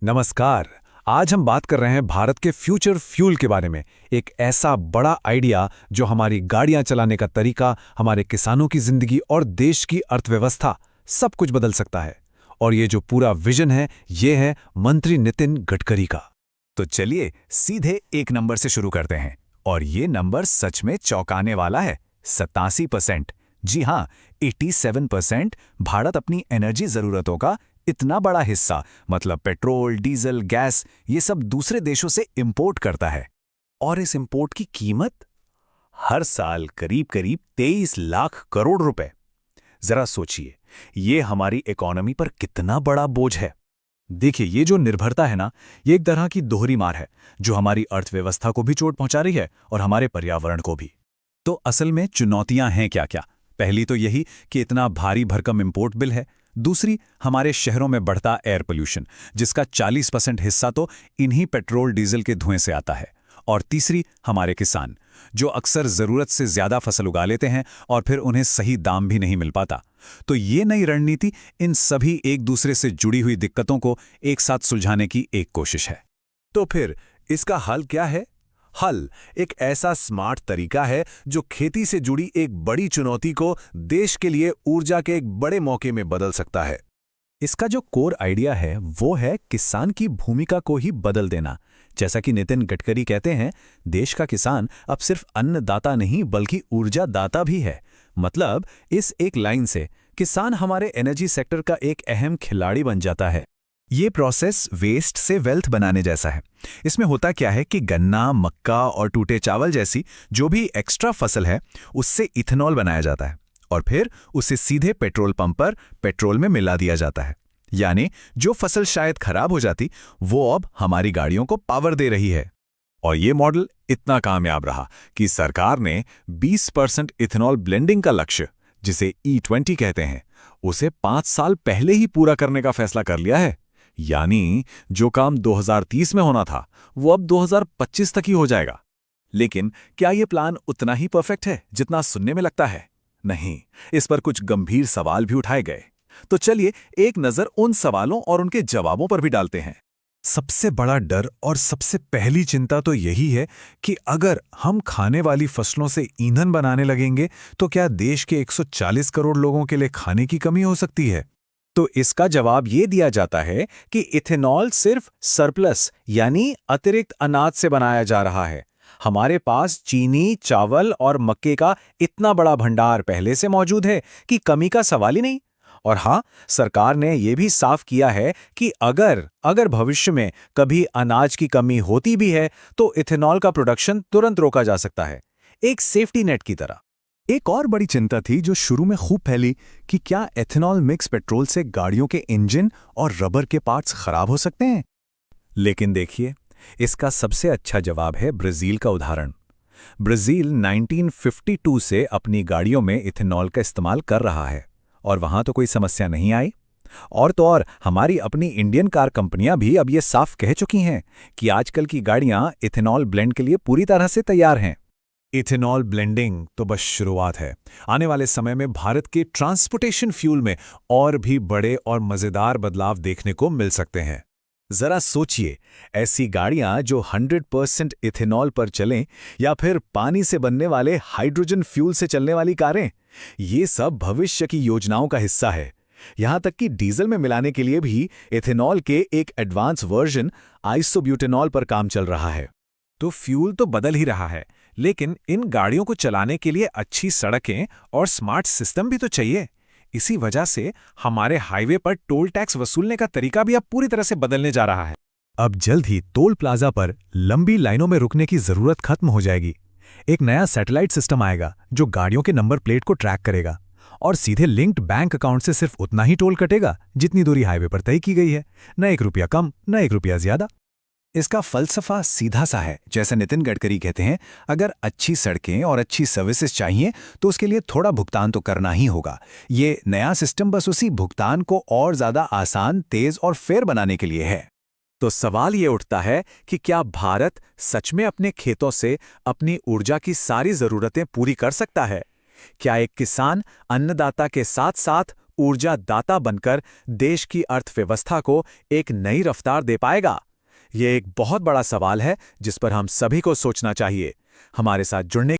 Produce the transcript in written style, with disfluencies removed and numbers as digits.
नमस्कार। आज हम बात कर रहे हैं भारत के फ्यूचर फ्यूल के बारे में। एक ऐसा बड़ा आइडिया जो हमारी गाड़ियां चलाने का तरीका, हमारे किसानों की जिंदगी और देश की अर्थव्यवस्था सब कुछ बदल सकता है। और ये जो पूरा विजन है, ये है मंत्री नितिन गडकरी का। तो चलिए सीधे एक नंबर से शुरू करते हैं। और ये नंबर सच में चौंकाने वाला है। 87%। जी हाँ, 87% भारत अपनी एनर्जी जरूरतों का इतना बड़ा हिस्सा, मतलब पेट्रोल, डीजल, गैस, ये सब दूसरे देशों से इंपोर्ट करता है। और इस इंपोर्ट की कीमत हर साल करीब करीब 23 लाख करोड़ रुपए। जरा सोचिए, ये हमारी इकोनॉमी पर कितना बड़ा बोझ है। देखिए, ये जो निर्भरता है ना, ये एक तरह की दोहरी मार है जो हमारी अर्थव्यवस्था को भी चोट पहुंचा रही है और हमारे पर्यावरण को भी। तो असल में चुनौतियां हैं क्या क्या? पहली तो यही कि इतना भारी भरकम इंपोर्ट बिल है। दूसरी, हमारे शहरों में बढ़ता एयर पोल्यूशन, जिसका 40% हिस्सा तो इन्हीं पेट्रोल डीजल के धुएं से आता है। और तीसरी, हमारे किसान, जो अक्सर जरूरत से ज्यादा फसल उगा लेते हैं और फिर उन्हें सही दाम भी नहीं मिल पाता। तो ये नई रणनीति इन सभी एक दूसरे से जुड़ी हुई दिक्कतों को एक साथ सुलझाने की एक कोशिश है। तो फिर इसका हल क्या है? हल एक ऐसा स्मार्ट तरीका है जो खेती से जुड़ी एक बड़ी चुनौती को देश के लिए ऊर्जा के एक बड़े मौके में बदल सकता है। इसका जो कोर आइडिया है वो है किसान की भूमिका को ही बदल देना। जैसा कि नितिन गडकरी कहते हैं, देश का किसान अब सिर्फ अन्नदाता नहीं बल्कि ऊर्जा दाता भी है। मतलब इस एक लाइन से किसान हमारे एनर्जी सेक्टर का एक अहम खिलाड़ी बन जाता है। ये प्रोसेस वेस्ट से वेल्थ बनाने जैसा है। इसमें होता क्या है कि गन्ना, मक्का और टूटे चावल जैसी जो भी एक्स्ट्रा फसल है, उससे इथेनॉल बनाया जाता है और फिर उसे सीधे पेट्रोल पंप पर पेट्रोल में मिला दिया जाता है। यानी जो फसल शायद खराब हो जाती, वो अब हमारी गाड़ियों को पावर दे रही है। और ये मॉडल इतना कामयाब रहा कि सरकार ने 20% इथेनॉल ब्लेंडिंग का लक्ष्य, जिसे E20 कहते हैं, उसे 5 साल पहले ही पूरा करने का फैसला कर लिया है। यानी जो काम 2030 में होना था, वो अब 2025 तक ही हो जाएगा। लेकिन क्या ये प्लान उतना ही परफेक्ट है जितना सुनने में लगता है? नहीं, इस पर कुछ गंभीर सवाल भी उठाए गए। तो चलिए एक नजर उन सवालों और उनके जवाबों पर भी डालते हैं। सबसे बड़ा डर और सबसे पहली चिंता तो यही है कि अगर हम खाने वाली फसलों से ईंधन बनाने लगेंगे तो क्या देश के 140 करोड़ लोगों के लिए खाने की कमी हो सकती है? तो इसका जवाब ये दिया जाता है कि इथेनॉल सिर्फ सरप्लस यानी अतिरिक्त अनाज से बनाया जा रहा है। हमारे पास चीनी, चावल और मक्के का इतना बड़ा भंडार पहले से मौजूद है कि कमी का सवाल ही नहीं। और हाँ, सरकार ने यह भी साफ किया है कि अगर भविष्य में कभी अनाज की कमी होती भी है तो इथेनॉल का प्रोडक्शन तुरंत रोका जा सकता है, एक सेफ्टी नेट की तरह। एक और बड़ी चिंता थी जो शुरू में खूब फैली कि क्या एथेनॉल मिक्स पेट्रोल से गाड़ियों के इंजन और रबर के पार्ट्स खराब हो सकते हैं? लेकिन देखिए, इसका सबसे अच्छा जवाब है ब्राजील का उदाहरण। ब्राजील 1952 से अपनी गाड़ियों में इथेनॉल का इस्तेमाल कर रहा है और वहां तो कोई समस्या नहीं आई। और तो और हमारी अपनी इंडियन कार कंपनियां भी अब ये साफ कह चुकी हैं कि आजकल की गाड़ियां इथेनॉल ब्लेंड के लिए पूरी तरह से तैयार हैं। इथेनॉल ब्लेंडिंग तो बस शुरुआत है। आने वाले समय में भारत के ट्रांसपोर्टेशन फ्यूल में और भी बड़े और मजेदार बदलाव देखने को मिल सकते हैं। जरा सोचिए, ऐसी गाड़ियां जो 100% इथेनॉल पर चलें या फिर पानी से बनने वाले हाइड्रोजन फ्यूल से चलने वाली कारें, ये सब भविष्य की योजनाओं का हिस्सा है। यहां तक कि डीजल में मिलाने के लिए भी इथेनॉल के एक एडवांस वर्जन आइसोब्यूटेनॉल पर काम चल रहा है। तो फ्यूल तो बदल ही रहा है, लेकिन इन गाड़ियों को चलाने के लिए अच्छी सड़कें और स्मार्ट सिस्टम भी तो चाहिए। इसी वजह से हमारे हाईवे पर टोल टैक्स वसूलने का तरीका भी अब पूरी तरह से बदलने जा रहा है। अब जल्द ही टोल प्लाजा पर लंबी लाइनों में रुकने की जरूरत खत्म हो जाएगी। एक नया सैटेलाइट सिस्टम आएगा जो गाड़ियों के नंबर प्लेट को ट्रैक करेगा और सीधे लिंक्ड बैंक अकाउंट से सिर्फ उतना ही टोल कटेगा जितनी दूरी हाईवे पर तय की गई है। न 1 रुपया कम, न 1 रुपया ज्यादा। इसका फलसफा सीधा सा है। जैसे नितिन गडकरी कहते हैं, अगर अच्छी सड़कें और अच्छी सर्विसेज चाहिए तो उसके लिए थोड़ा भुगतान तो करना ही होगा। ये नया सिस्टम बस उसी भुगतान को और ज्यादा आसान, तेज और फेयर बनाने के लिए है। तो सवाल ये उठता है कि क्या भारत सच में अपने खेतों से अपनी ऊर्जा की सारी जरूरतें पूरी कर सकता है? क्या एक किसान अन्नदाता के साथ साथ ऊर्जा दाता बनकर देश की अर्थव्यवस्था को एक नई रफ्तार दे पाएगा? ये एक बहुत बड़ा सवाल है जिस पर हम सभी को सोचना चाहिए। हमारे साथ जुड़ने